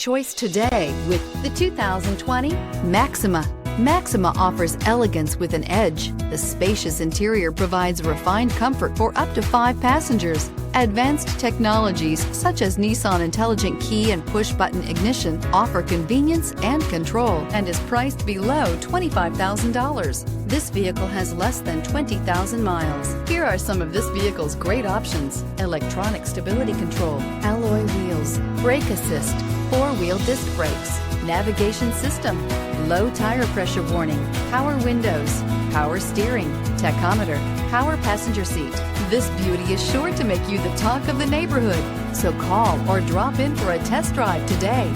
choice today with the 2020 Maxima. Maxima offers elegance with an edge. The spacious interior provides refined comfort for up to 5 passengers. Advanced technologies such as Nissan intelligent key and push-button ignition offer convenience and control and is priced below $25,000. This vehicle has less than 20,000 miles. Here are some of this vehicle's great options: electronic stability control, alloy wheels, brake assist, 4-wheel disc brakes, navigation system, low tire pressure warning, power windows, power steering, tachometer, power passenger seat. This beauty is sure to make you the talk of the neighborhood. So call or drop in for a test drive today.